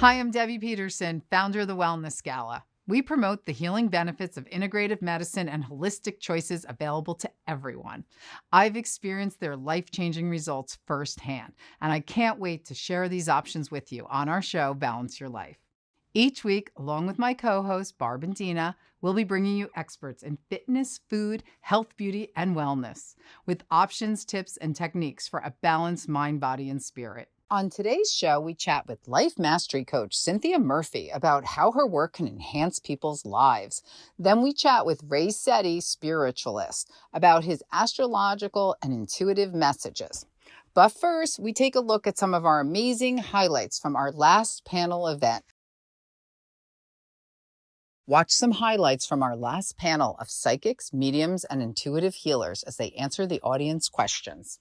Hi, I'm Debbie Peterson, founder of the Wellness Gala. We promote the healing benefits of integrative medicine and holistic choices available to everyone. I've experienced their life-changing results firsthand, and I can't wait to share these options with you on our show, Balance Your Life. Each week, along with my co-hosts, Barb and Dina, we'll be bringing you experts in fitness, food, health, beauty, and wellness, with options, tips, and techniques for a balanced mind, body, and spirit. On today's show, we chat with life mastery coach Cynthia Murphy about how her work can enhance people's lives. Then we chat with Ray Sette, spiritualist, about his astrological and intuitive messages. But first, we take a look at some of our amazing highlights from our last panel event. Watch some highlights from our last panel of psychics, mediums, and intuitive healers as they answer the audience questions.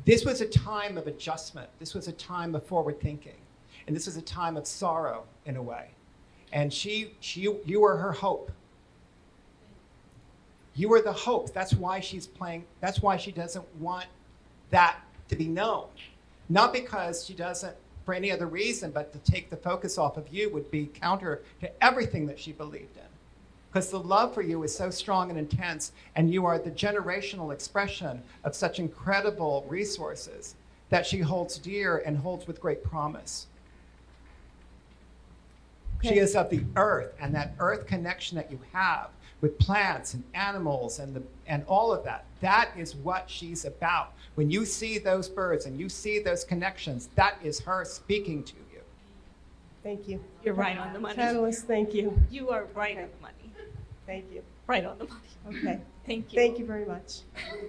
This was a time of adjustment. This was a time of forward thinking. And this was a time of sorrow in a way. And you were her hope. You were the hope. That's why she's playing. That's why she doesn't want that to be known. Not because she doesn't, for any other reason, but to take the focus off of you would be counter to everything that she believed in. Because the love for you is so strong and intense, and you are the generational expression of such incredible resources that she holds dear and holds with great promise. Okay. She is of the earth, and that earth connection that you have with plants and animals and all of that, that is what she's about. When you see those birds and you see those connections, that is her speaking to you. Thank you. You're right on the money. Catalyst, thank you. You are right on the money. Thank you. Right on the money. Okay. Thank you. Thank you very much.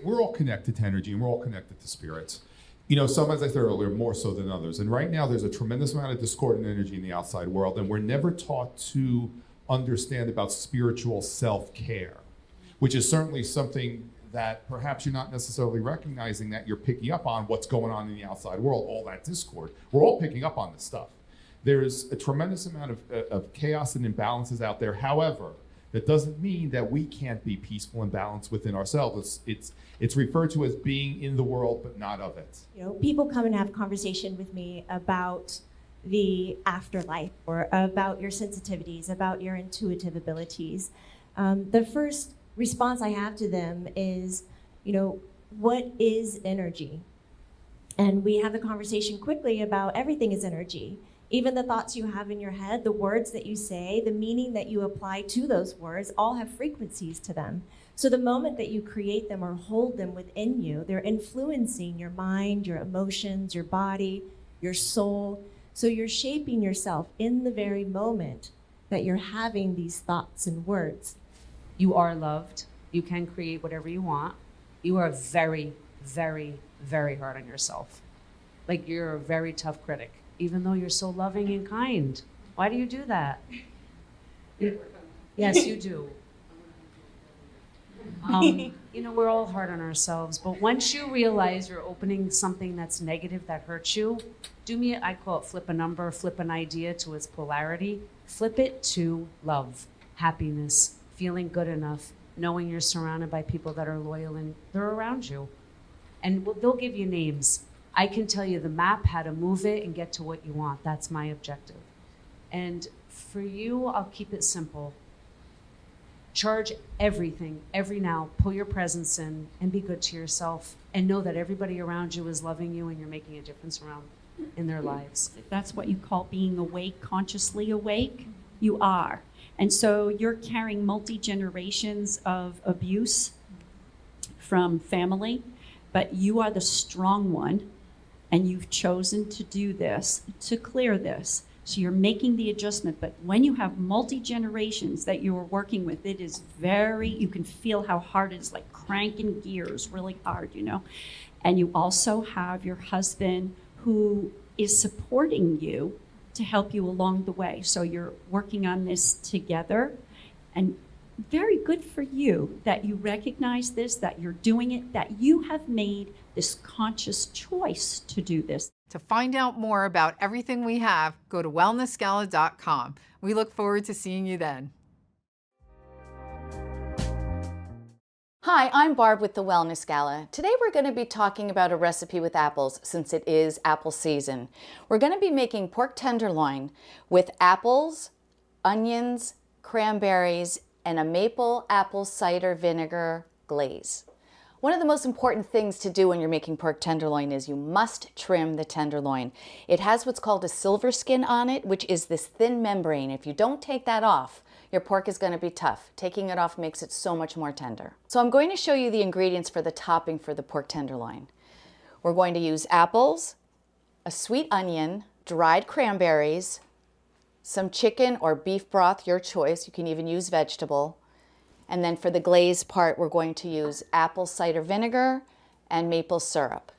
We're all connected to energy, and we're all connected to spirits. You know, some, as I said earlier, more so than others. And right now, there's a tremendous amount of discordant energy in the outside world, and we're never taught to understand about spiritual self-care, which is certainly something that perhaps you're not necessarily recognizing that you're picking up on what's going on in the outside world, all that discord. We're all picking up on this stuff. There's a tremendous amount of chaos and imbalances out there. However, that doesn't mean that we can't be peaceful and balanced within ourselves. It's referred to as being in the world, but not of it. You know, people come and have conversation with me about the afterlife or about your sensitivities, about your intuitive abilities. The first response I have to them is, you know, what is energy? And we have the conversation quickly about everything is energy. Even the thoughts you have in your head, the words that you say, the meaning that you apply to those words all have frequencies to them. So the moment that you create them or hold them within you, they're influencing your mind, your emotions, your body, your soul. So you're shaping yourself in the very moment that you're having these thoughts and words. You are loved. You can create whatever you want. You are very, very, very hard on yourself. Like, you're a very tough critic, even though you're so loving and kind. Why do you do that? Yes, you do. You know, we're all hard on ourselves, but once you realize you're opening something that's negative that hurts you, I call it flip a number, flip an idea to its polarity, flip it to love, happiness, feeling good enough, knowing you're surrounded by people that are loyal and they're around you. And they'll give you names. I can tell you the map, how to move it and get to what you want. That's my objective. And for you, I'll keep it simple. Charge everything, every now, pull your presence in and be good to yourself and know that everybody around you is loving you and you're making a difference around in their lives. If that's what you call being awake, consciously awake, you are. And so you're carrying multi-generations of abuse from family, but you are the strong one, and you've chosen to do this, to clear this. So you're making the adjustment, but when you have multi-generations that you are working with, it is you can feel how hard it is, like cranking gears really hard, you know. And you also have your husband who is supporting you to help you along the way. So you're working on this together, and very good for you that you recognize this, that you're doing it, that you have made this conscious choice to do this. To find out more about everything we have, go to wellnessgala.com. We look forward to seeing you then. Hi, I'm Barb with the Wellness Gala. Today we're going to be talking about a recipe with apples since it is apple season. We're going to be making pork tenderloin with apples, onions, cranberries, and a maple apple cider vinegar glaze. One of the most important things to do when you're making pork tenderloin is you must trim the tenderloin. It has what's called a silver skin on it, which is this thin membrane. If you don't take that off, your pork is going to be tough. Taking it off makes it so much more tender. So I'm going to show you the ingredients for the topping for the pork tenderloin. We're going to use apples, a sweet onion, dried cranberries, some chicken or beef broth, your choice. You can even use vegetable. And then for the glaze part, we're going to use apple cider vinegar and maple syrup.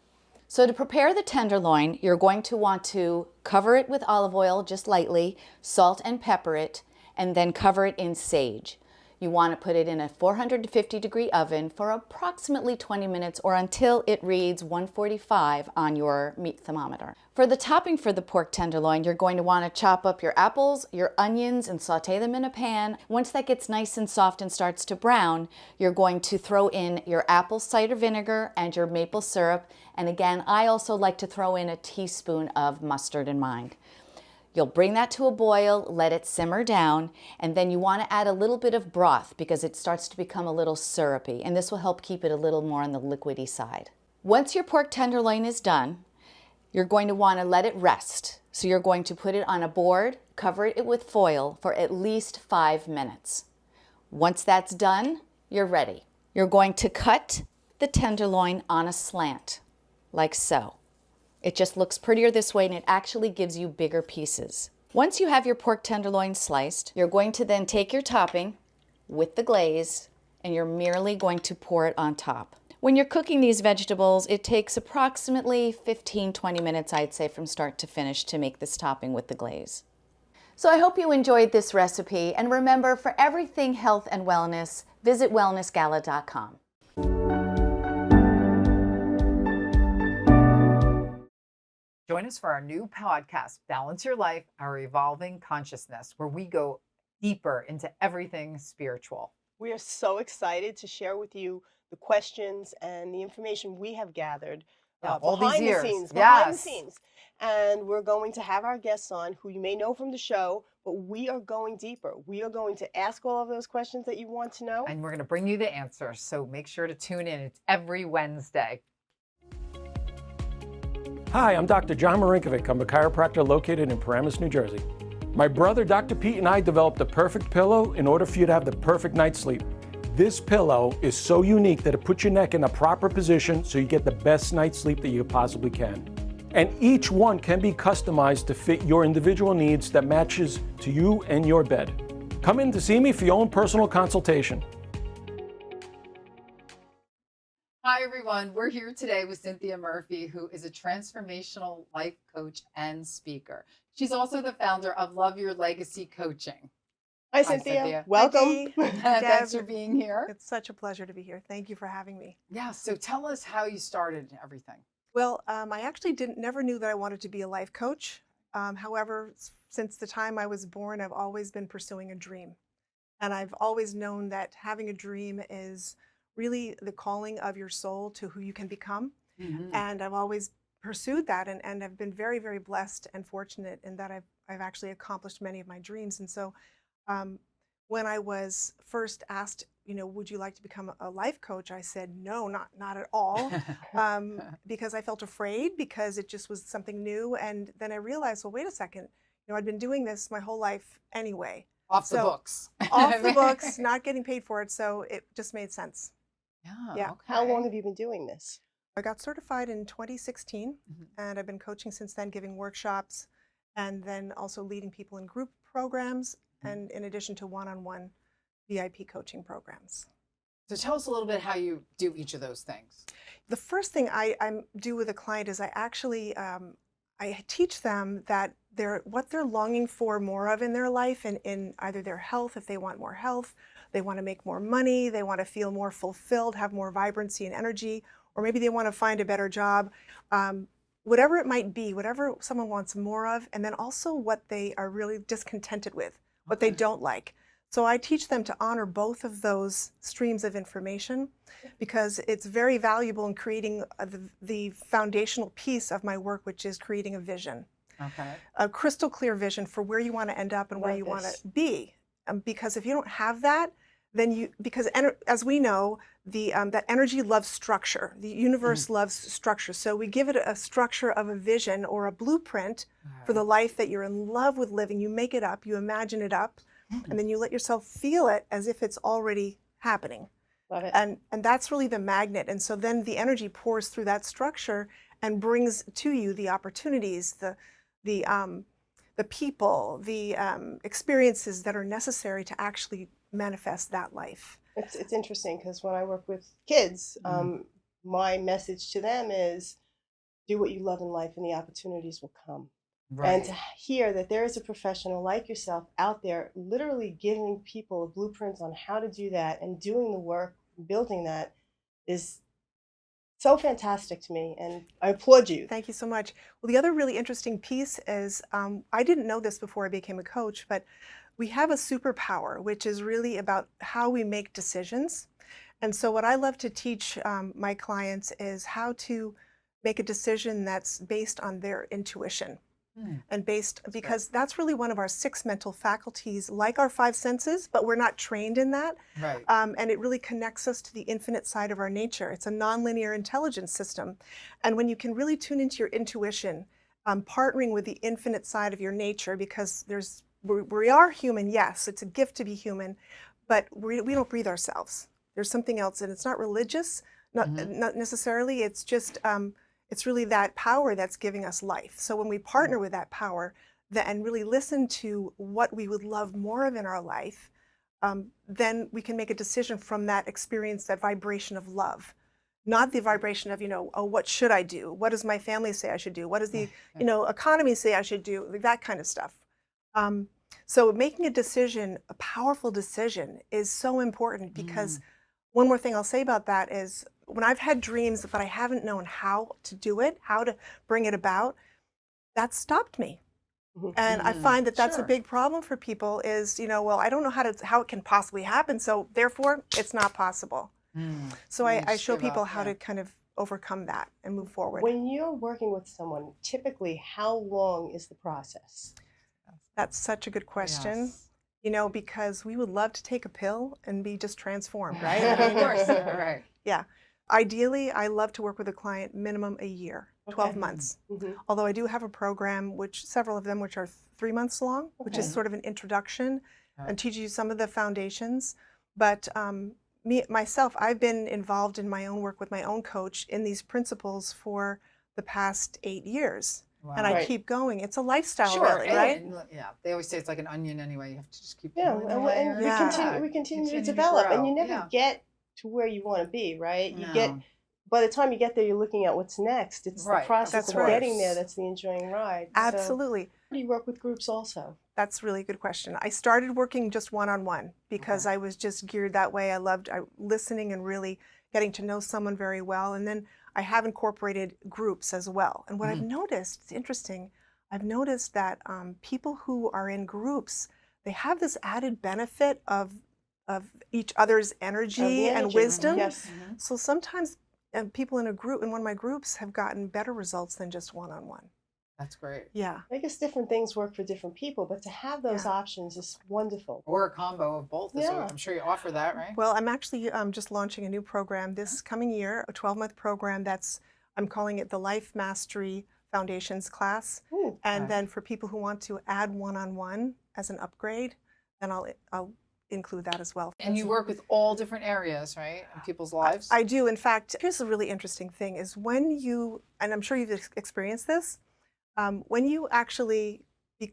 So to prepare the tenderloin, you're going to want to cover it with olive oil just lightly, salt and pepper it, and then cover it in sage. You want to put it in a 450-degree oven for approximately 20 minutes or until it reads 145 on your meat thermometer. For the topping for the pork tenderloin, you're going to want to chop up your apples, your onions, and saute them in a pan. Once that gets nice and soft and starts to brown, you're going to throw in your apple cider vinegar and your maple syrup. And again, I also like to throw in a teaspoon of mustard in mine. You'll bring that to a boil, let it simmer down, and then you want to add a little bit of broth because it starts to become a little syrupy, and this will help keep it a little more on the liquidy side. Once your pork tenderloin is done, you're going to want to let it rest. So you're going to put it on a board, cover it with foil for at least 5 minutes. Once that's done, you're ready. You're going to cut the tenderloin on a slant, like so. It just looks prettier this way and it actually gives you bigger pieces. Once you have your pork tenderloin sliced, you're going to then take your topping with the glaze and you're merely going to pour it on top. When you're cooking these vegetables, it takes approximately 15-20 minutes, I'd say, from start to finish to make this topping with the glaze. So I hope you enjoyed this recipe, and remember, for everything health and wellness, visit wellnessgala.com. Join us for our new podcast, Balance Your Life, Our Evolving Consciousness, where we go deeper into everything spiritual. We are so excited to share with you the questions and the information we have gathered all these behind the years. scenes. Yes. And we're going to have our guests on who you may know from the show, but we are going deeper. We are going to ask all of those questions that you want to know. And we're going to bring you the answers. So make sure to tune in. It's every Wednesday. Hi, I'm Dr. John Marinkovic. I'm a chiropractor located in Paramus, New Jersey. My brother, Dr. Pete, and I developed the perfect pillow in order for you to have the perfect night's sleep. This pillow is so unique that it puts your neck in a proper position so you get the best night's sleep that you possibly can. And each one can be customized to fit your individual needs that matches to you and your bed. Come in to see me for your own personal consultation. Hi, everyone. We're here today with Cynthia Murphy, who is a transformational life coach and speaker. She's also the founder of Love Your Legacy Coaching. Hi, Cynthia. Welcome. Thanks for being here. It's such a pleasure to be here. Thank you for having me. Yeah, so tell us how you started everything. Well, I actually never knew that I wanted to be a life coach. However, since the time I was born, I've always been pursuing a dream. And I've always known that having a dream is really the calling of your soul to who you can become. Mm-hmm. And I've always pursued that and I've been very, very blessed and fortunate in that I've actually accomplished many of my dreams. And so when I was first asked, would you like to become a life coach? I said, no, not at all, because I felt afraid because it just was something new. And then I realized, well, wait a second, I'd been doing this my whole life anyway. Off the books. Off the books, not getting paid for it. So it just made sense. Yeah. Okay. How long have you been doing this? I got certified in 2016, and I've been coaching since then, giving workshops, and then also leading people in group programs, and in addition to one-on-one VIP coaching programs. So tell us a little bit how you do each of those things. The first thing I do with a client is I actually I teach them that what they're longing for more of in their life, and in either their health, if they want more health, they want to make more money, they want to feel more fulfilled, have more vibrancy and energy, or maybe they want to find a better job. Whatever it might be, whatever someone wants more of, and then also what they are really discontented with, what they don't like. So I teach them to honor both of those streams of information because it's very valuable in creating the foundational piece of my work, which is creating a vision. Okay. A crystal clear vision for where you want to end up and where Love you want this. to be. Because if you don't have that, then as we know, that energy loves structure. The universe loves structure. So we give it a structure of a vision or a blueprint for the life that you're in love with living. You make it up, you imagine it up, and then you let yourself feel it as if it's already happening. Love it. And that's really the magnet. And so then the energy pours through that structure and brings to you the opportunities, the people, the experiences that are necessary to actually manifest that life. It's interesting because when I work with kids, my message to them is do what you love in life and the opportunities will come. Right. And to hear that there is a professional like yourself out there literally giving people blueprints on how to do that and doing the work, building that is so fantastic to me, and I applaud you. Thank you so much. Well, the other really interesting piece is, I didn't know this before I became a coach, but we have a superpower, which is really about how we make decisions. And so what I love to teach my clients is how to make a decision that's based on their intuition. And because that's really one of our 6 mental faculties, like our 5 senses, but we're not trained in that. Right. And it really connects us to the infinite side of our nature. It's a nonlinear intelligence system. And when you can really tune into your intuition, partnering with the infinite side of your nature, because we are human, yes, it's a gift to be human, but we don't breathe ourselves. There's something else, and it's not religious, not necessarily, it's just, it's really that power that's giving us life. So when we partner with that power and really listen to what we would love more of in our life, then we can make a decision from that experience, that vibration of love. Not the vibration of, oh, what should I do? What does my family say I should do? What does the, economy say I should do? That kind of stuff. So making a decision, a powerful decision, is so important because one more thing I'll say about that is when I've had dreams but I haven't known how to do it, how to bring it about, that stopped me. And I find that that's a big problem for people is, well, I don't know how it can possibly happen, so therefore it's not possible. So I show people how to kind of overcome that and move forward. When you're working with someone, typically how long is the process? That's such a good question. Because we would love to take a pill and be just transformed, right? Of course. Right. Yeah. Ideally, I love to work with a client minimum a year, 12 months. Although I do have a program, several of them, which are 3 months long, which is sort of an introduction and teaches you some of the foundations. But myself, I've been involved in my own work with my own coach in these principles for the past 8 years. Wow. And I keep going. It's a lifestyle, really, right? Yeah, they always say it's like an onion anyway. You have to just keep we continue to develop, and you never get to where you want to be, right? By the time you get there, you're looking at what's next. It's the process of getting there that's the enjoying ride. Absolutely. So, do you work with groups also? That's really a good question. I started working just one-on-one because I was just geared that way. I loved listening and really getting to know someone very well. And then I have incorporated groups as well. And what I've noticed, it's interesting, I've noticed that people who are in groups, they have this added benefit of each other's energy and wisdom. So sometimes people in one of my groups have gotten better results than just one-on-one. That's great. Yeah. I guess different things work for different people, but to have those options is wonderful. Or a combo of both. I'm sure you offer that, right? Well, I'm actually just launching a new program this coming year, a 12-month program I'm calling it the Life Mastery Foundations class. And then for people who want to add one-on-one as an upgrade, then I'll include that as well. And you work with all different areas, right, in people's lives? I do. In fact, here's a really interesting thing is when you, and I'm sure you've experienced this, when you actually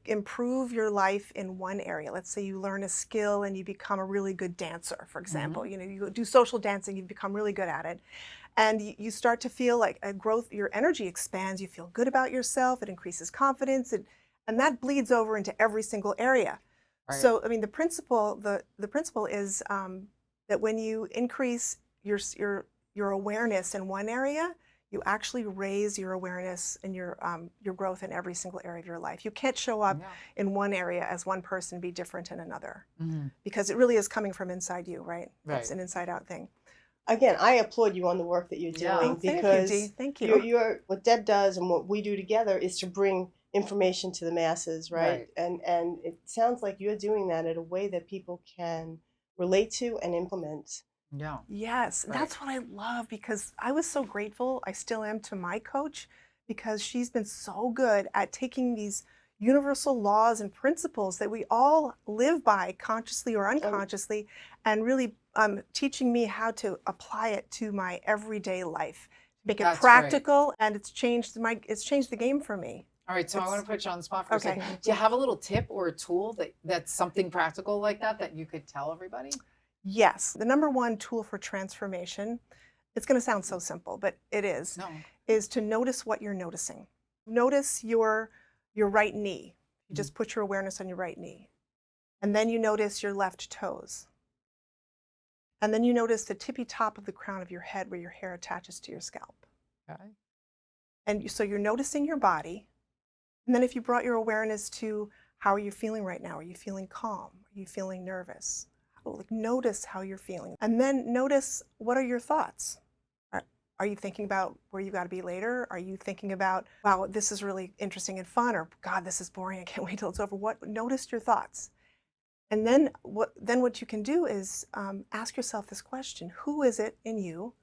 improve your life in one area, let's say you learn a skill and you become a really good dancer, for example, you do social dancing, you become really good at it, and you start to feel like a growth, your energy expands, you feel good about yourself, it increases confidence, and that bleeds over into every single area. Right. So, I mean, the principle is that when you increase your awareness in one area, You actually raise your awareness and your growth in every single area of your life. You can't show up in one area as one person, be different in another, because it really is coming from inside you, right? It's an inside out thing. Again, I applaud you on the work that you're doing because thank you, Dee. Thank you. You're what Deb does and what we do together is to bring information to the masses, right? And it sounds like you're doing that in a way that people can relate to and implement. Yeah. Yes, that's what I love, because I was so grateful, I still am, to my coach, because she's been so good at taking these universal laws and principles that we all live by, consciously or unconsciously, and really teaching me how to apply it to my everyday life, make it practical, and it's changed the game for me. All right, so I want to put you on the spot for a second. Do you have a little tip or a tool that's something practical like that you could tell everybody? Yes, the number one tool for transformation, it's going to sound so simple, but it is to notice what you're noticing. Notice your right knee. You just put your awareness on your right knee. And then you notice your left toes. And then you notice the tippy top of the crown of your head where your hair attaches to your scalp. Okay. And so you're noticing your body. And then if you brought your awareness to how are you feeling right now? Are you feeling calm? Are you feeling nervous? Like, notice how you're feeling. And then notice, what are your thoughts? Are you thinking about where you got to be later? Are you thinking about, wow, this is really interesting and fun, or God, this is boring, I can't wait till it's over? Notice your thoughts. And then what you can do is ask yourself this question: who is it in you?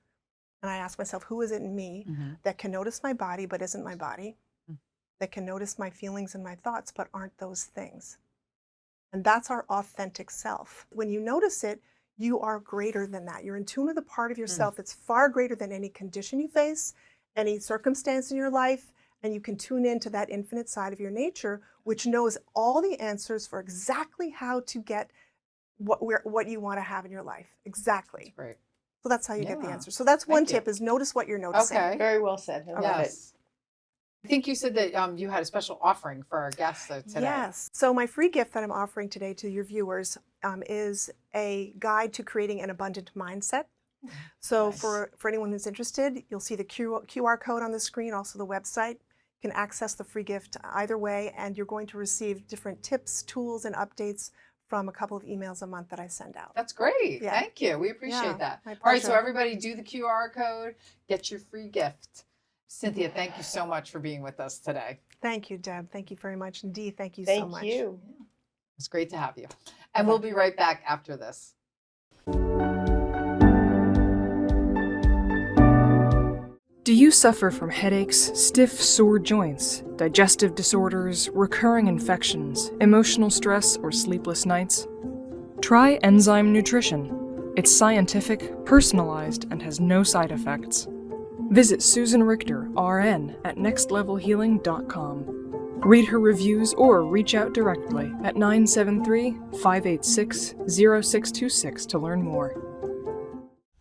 And I ask myself, who is it in me that can notice my body but isn't my body? That can notice my feelings and my thoughts but aren't those things? And that's our authentic self. When you notice it, you are greater than that. You're in tune with a part of yourself that's far greater than any condition you face, any circumstance in your life, and you can tune into that infinite side of your nature, which knows all the answers for exactly how to get what you want to have in your life. Exactly. That's great. So that's how you get the answer. So that's one tip, is notice what you're noticing. Okay. Very well said. I love it. I think you said that you had a special offering for our guests today. Yes. So my free gift that I'm offering today to your viewers is a guide to creating an abundant mindset. So for anyone who's interested, you'll see the QR code on the screen, also the website. You can access the free gift either way, and you're going to receive different tips, tools, and updates from a couple of emails a month that I send out. That's great. Yeah. Thank you. We appreciate that. My All right, so pleasure. everybody do the QR code, get your free gift. Cynthia, thank you so much for being with us today. Thank you, Deb. Thank you very much. And Dee, thank you Thank so much. you. It's great to have you. And we'll be right back after this. Do you suffer from headaches, stiff, sore joints, digestive disorders, recurring infections, emotional stress, or sleepless nights? Try Enzyme Nutrition. It's scientific, personalized, and has no side effects. Visit Susan Richter, RN, at nextlevelhealing.com. Read her reviews or reach out directly at 973-586-0626 to learn more.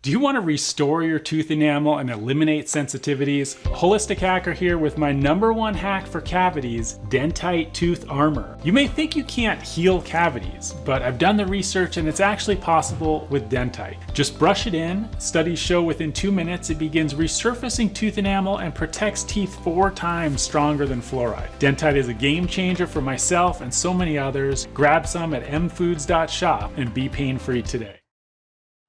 Do you want to restore your tooth enamel and eliminate sensitivities? Holistic Hacker here with my #1 hack for cavities, Dentite Tooth Armor. You may think you can't heal cavities, but I've done the research and it's actually possible with Dentite. Just brush it in. Studies show within 2 minutes it begins resurfacing tooth enamel and protects teeth 4 times stronger than fluoride. Dentite is a game changer for myself and so many others. Grab some at mfoods.shop and be pain-free today.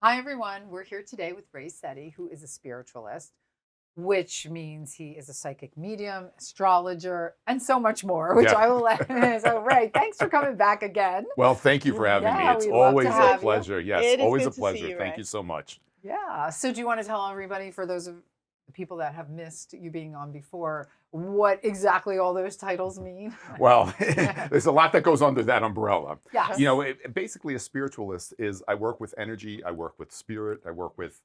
Hi, everyone. We're here today with Ray Sette, who is a spiritualist, which means he is a psychic medium, astrologer, and so much more, which I will let him. So, Ray, thanks for coming back again. Well, thank you for having me. It's always a pleasure. Yes, always a pleasure. Thank you so much. Yeah. So do you want to tell everybody, for those of the people that have missed you being on before, what exactly all those titles mean? Well, there's a lot that goes under that umbrella. Yes. You know, basically a spiritualist is, I work with energy, I work with spirit, I work with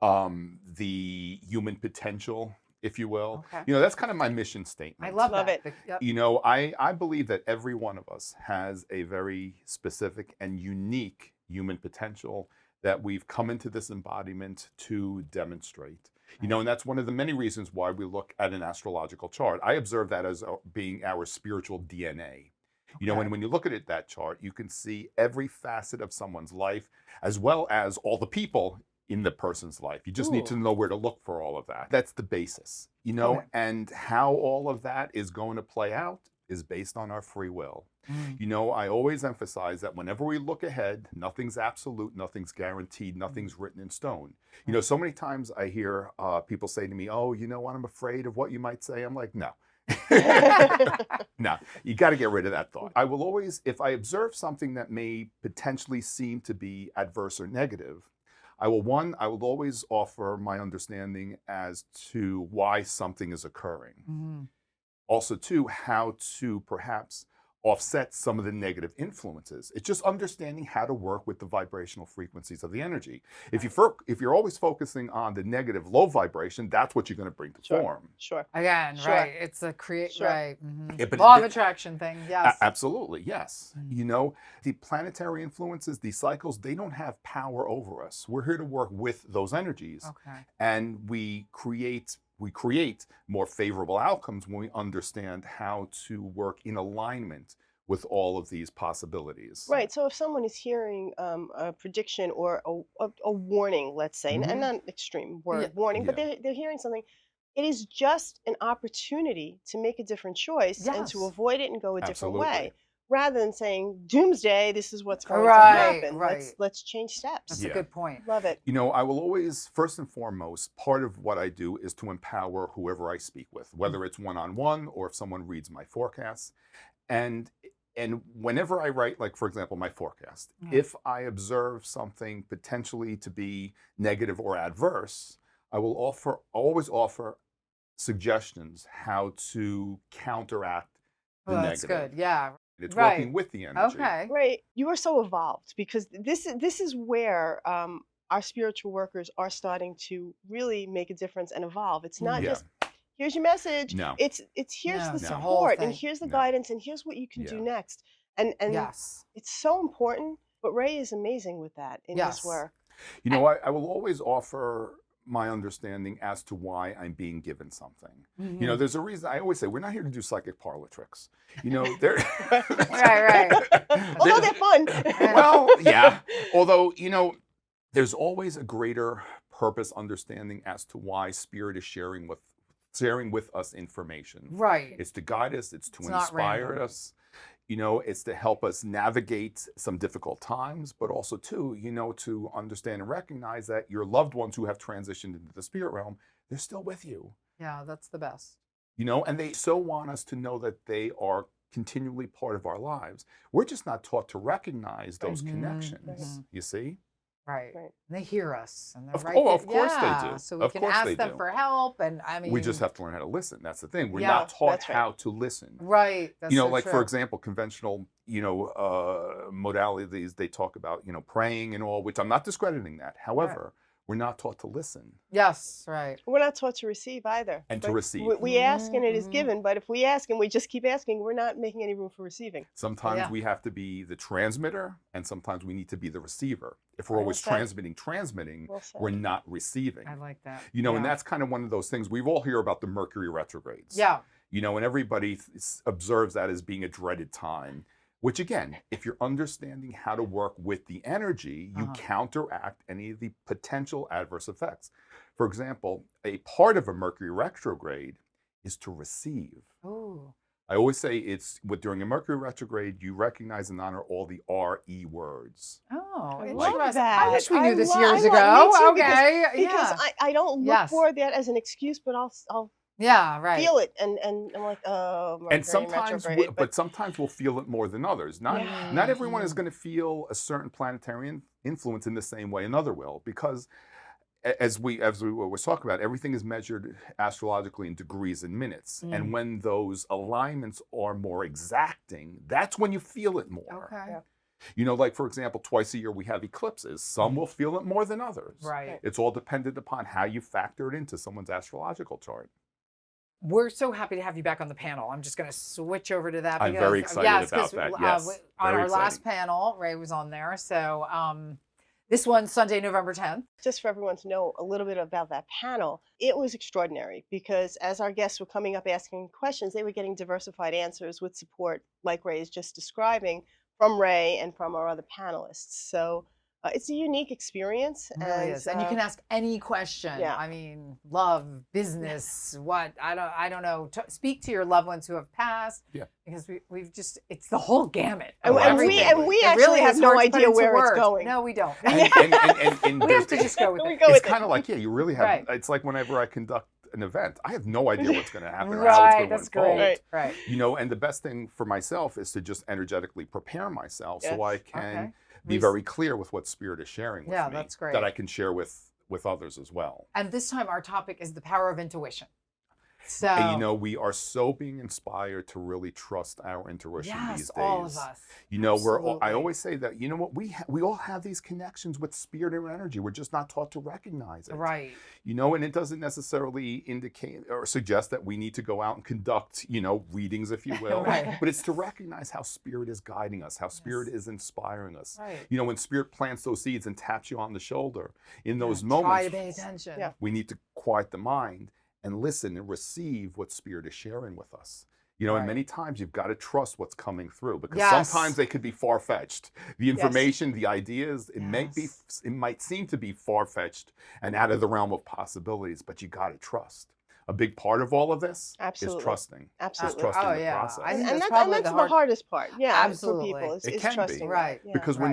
the human potential, if you will. Okay. You know, that's kind of my mission statement. I love it. Yep. You know, I believe that every one of us has a very specific and unique human potential that we've come into this embodiment to demonstrate. You know, and that's one of the many reasons why we look at an astrological chart. I observe that as being our spiritual DNA. You know, and when you look at that chart, you can see every facet of someone's life, as well as all the people in the person's life. You just need to know where to look for all of that. That's the basis, you know, Okay. and how all of that is going to play out is based on our free will. You know, I always emphasize that whenever we look ahead, nothing's absolute, nothing's guaranteed, nothing's written in stone. You know, so many times I hear people say to me, oh, you know what, I'm afraid of what you might say. I'm like, no. No, you got to get rid of that thought. I will always, if I observe something that may potentially seem to be adverse or negative, I will always offer my understanding as to why something is occurring. Also, too, how to perhaps offset some of the negative influences. It's just understanding how to work with the vibrational frequencies of the energy. If you're always focusing on the negative, low vibration, that's what you're going to bring to form. Sure. Again, Sure. right. It's a right. Yeah, but Law of attraction thing. Yes. Absolutely, yes. You know, the planetary influences, these cycles, they don't have power over us. We're here to work with those energies. Okay. And we create more favorable outcomes when we understand how to work in alignment with all of these possibilities. Right. So if someone is hearing a prediction or a warning, let's say, and not an extreme word, warning, but they're hearing something, it is just an opportunity to make a different choice and to avoid it and go a different way. Rather than saying, doomsday, this is what's going to happen. Let's change steps. That's a good point. Love it. You know, I will always, first and foremost, part of what I do is to empower whoever I speak with, whether it's one-on-one or if someone reads my forecasts. And whenever I write, like, for example, my forecast, if I observe something potentially to be negative or adverse, I will always offer suggestions how to counteract the negative. That's good. Yeah. It's working with the energy. Okay. Right. You are so evolved because this is where our spiritual workers are starting to really make a difference and evolve. It's not just here's your message. No. It's here's the it's the support whole and thing. here's the guidance and here's what you can do next. And Yes. it's so important. But Ray is amazing with that in his work. You know, I will always offer my understanding as to why I'm being given something. You know, there's a reason. I always say we're not here to do psychic parlor tricks. You know, they're right. Although they're fun. Well, yeah. Although, you know, there's always a greater purpose understanding as to why spirit is sharing with us information. Right. It's to guide us. It's to not inspire random. us. You know, it's to help us navigate some difficult times, but also too, you know, to understand and recognize that your loved ones who have transitioned into the spirit realm, they're still with you. Yeah, that's the best. You know, and they so want us to know that they are continually part of our lives. We're just not taught to recognize those connections, you see? Right. And they hear us. And they're Of right course there. they do. So we Of can course ask they them do. for help. And I mean, We just have to learn how to listen. That's the thing. We're Yeah, not taught that's right. how to listen. Right. That's You know, so like, true. for example, conventional, you know, modalities, they talk about, you know, praying and all, which I'm not discrediting that. However, we're not taught to listen. Yes, right. We're not taught to receive either. And to Right? receive. We ask and it is given, but if we ask and we just keep asking, we're not making any room for receiving. Sometimes we have to be the transmitter, and sometimes we need to be the receiver. If we're Well always said. transmitting, Well said. we're not receiving. I like that. You know, and Yeah. that's kind of one of those things. We've all hear about the Mercury retrogrades. Yeah. You know, and everybody observes that as being a dreaded time, which again, if you're understanding how to work with the energy, you counteract any of the potential adverse effects. For example, a part of a Mercury retrograde is to receive. Oh. I always say during a Mercury retrograde, you recognize and honor all the RE words. Oh, I interesting. love that. I wish we knew this I years love- ago. me too, Okay. Because yeah. I don't look for that as an excuse, but I'll Yeah, right. feel it, and I'm like, oh, Mercury And sometimes, retrograde, but sometimes we'll feel it more than others. Not everyone is going to feel a certain planetary influence in the same way another will, because as we were talking about, everything is measured astrologically in degrees and minutes. And when those alignments are more exacting, that's when you feel it more. Okay. You know, like, for example, twice a year we have eclipses. Some will feel it more than others. Right. It's all dependent upon how you factor it into someone's astrological chart. We're so happy to have you back on the panel. I'm just going to switch over to that. I'm because, very excited yes, about 'cause, that. Yes, on very our last exciting. panel, Ray was on there. So this one's Sunday, November 10th. Just for everyone to know a little bit about that panel, it was extraordinary because as our guests were coming up asking questions, they were getting diversified answers with support, like Ray is just describing, from Ray and from our other panelists. So it's a unique experience. It really is. And you can ask any question. Yeah. I mean, love, business, what, I don't know. Speak to your loved ones who have passed. Yeah. Because we've just, it's the whole gamut. And we actually have no idea where it's going. No, we don't. And We have to just go with it. It's kind of like, yeah, you really have, Right. it's like whenever I conduct an event, I have no idea what's going to happen or how Right, it's that's going to unfold. great. Right. You know, and the best thing for myself is to just energetically prepare myself so I can be very clear with what Spirit is sharing with me. that's great. That I can share with others as well. And this time our topic is the power of intuition. So, And you know, we are so being inspired to really trust our intuition these days. all of us. You know, Absolutely. I always say that, you know what, we all have these connections with spirit and energy. We're just not taught to recognize it. Right. You know, and it doesn't necessarily indicate or suggest that we need to go out and conduct, you know, readings, if you will. Right. But it's to recognize how spirit is guiding us, how spirit is inspiring us. Right. You know, when spirit plants those seeds and taps you on the shoulder, in those Try moments, to pay attention. we need to quiet the mind and listen and receive what spirit is sharing with us. You know, and many times you've got to trust what's coming through, because sometimes they could be far-fetched. The information, the ideas, it might seem to be far-fetched and out of the realm of possibilities, but you got to trust. A big part of all of this is trusting. Absolutely. Is trusting the process. And that's the hardest part. Yeah, Absolutely. for people is It can trusting. be, Right. because we're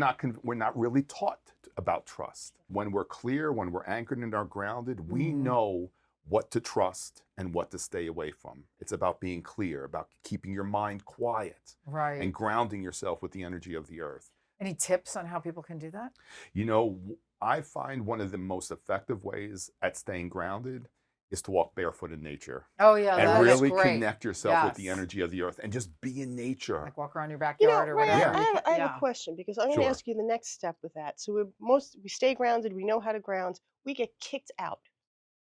not really taught about trust. When we're clear, when we're anchored and are grounded, we know what to trust and what to stay away from. It's about being clear, about keeping your mind quiet, Right. and grounding yourself with the energy of the earth. Any tips on how people can do that? You know, I find one of the most effective ways at staying grounded is to walk barefoot in nature. Oh, yeah, and that is really great. connect yourself with the energy of the earth and just be in nature. Like walk around your You know, backyard or Ray, whatever. I have a question, because I'm going to Sure. ask you the next step with that. So we stay grounded. We know how to ground. We get kicked out,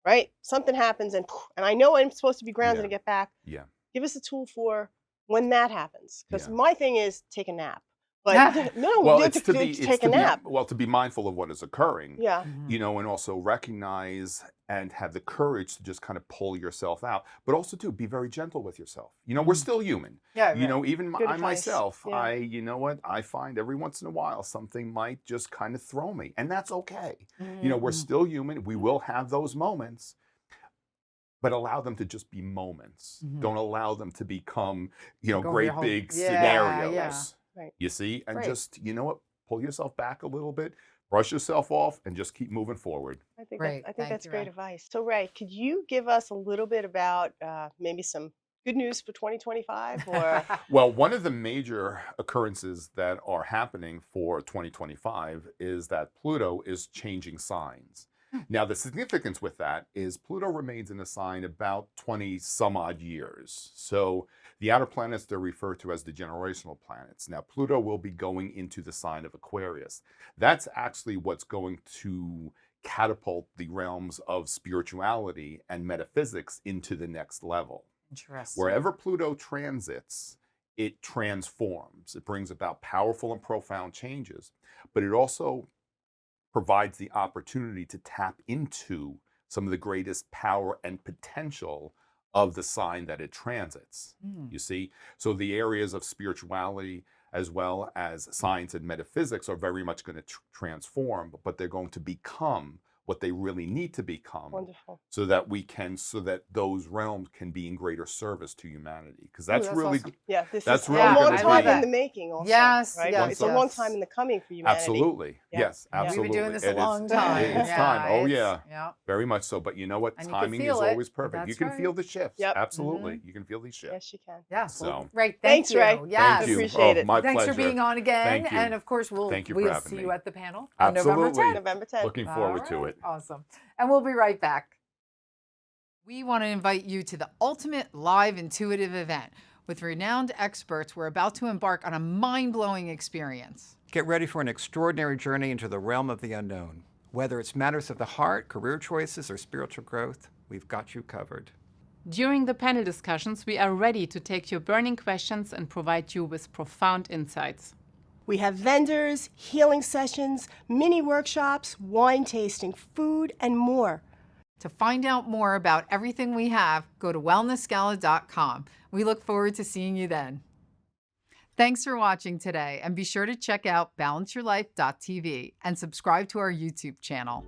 right? Something happens, and I know I'm supposed to be grounded to get back. Yeah. Give us a tool for when that happens, because Yeah. my thing is take a nap. But no, Well, we it's do to to be take a nap. to be mindful of what is occurring. Yeah. You know, and also recognize and have the courage to just kind of pull yourself out, but also to be very gentle with yourself. You know, we're still human. Yeah, You know, even Good I advice. myself, Yeah. you know what, I find every once in a while something might just kind of throw me, and that's okay. You know, we're still human. We will have those moments, but allow them to just be moments. Don't allow them to become, you know, Go over great your whole- big Yeah, scenarios. yeah. Right. You see, and Right. just, you know what, pull yourself back a little bit, brush yourself off, and just keep moving forward. I think Great. that's Thank you, great Ray. advice. So, Ray, could you give us a little bit about maybe some good news for 2025? Or Well, one of the major occurrences that are happening for 2025 is that Pluto is changing signs. Now, the significance with that is Pluto remains in a sign about 20 some odd years. So the outer planets, they're referred to as the generational planets. Now, Pluto will be going into the sign of Aquarius. That's actually what's going to catapult the realms of spirituality and metaphysics into the next level. Interesting. Wherever Pluto transits, it transforms. It brings about powerful and profound changes, but it also provides the opportunity to tap into some of the greatest power and potential of the sign that it transits. You see? So the areas of spirituality as well as science and metaphysics are very much going to transform, but they're going to become what they really need to become. Wonderful. So that those realms can be in greater service to humanity. Because that's, that's really awesome. Yeah, this That's is really a long gonna time be- in the making. Also, Yes, right? yes, It's a long yes. time in the coming for humanity. Absolutely. Yeah. Yes, Yeah. We've been absolutely. doing this a It is- long time. It's Yeah, time. Oh, it's- yeah. yeah. Very much so. But you know what? And you can Timing is feel it. always perfect. You That's can right. feel the shifts. Yep. Absolutely. You can feel these shifts. Yes, you can. Yeah. So- Well, Ray, Thanks, thank Ray. you. Yes. Thank you. Appreciate it. My Thanks pleasure. for being on again. Thank you. And of course, Thank you for we'll having see me. you at the panel on Absolutely. November 10th. November 10th. Looking forward to All it. right. Awesome. And we'll be right back. We want to invite you to the ultimate live intuitive event. With renowned experts, we're about to embark on a mind-blowing experience. Get ready for an extraordinary journey into the realm of the unknown. Whether it's matters of the heart, career choices, or spiritual growth, we've got you covered. During the panel discussions, we are ready to take your burning questions and provide you with profound insights. We have vendors, healing sessions, mini workshops, wine tasting, food, and more. To find out more about everything we have, go to wellnessgala.com. We look forward to seeing you then. Thanks for watching today, and be sure to check out balanceyourlife.tv and subscribe to our YouTube channel.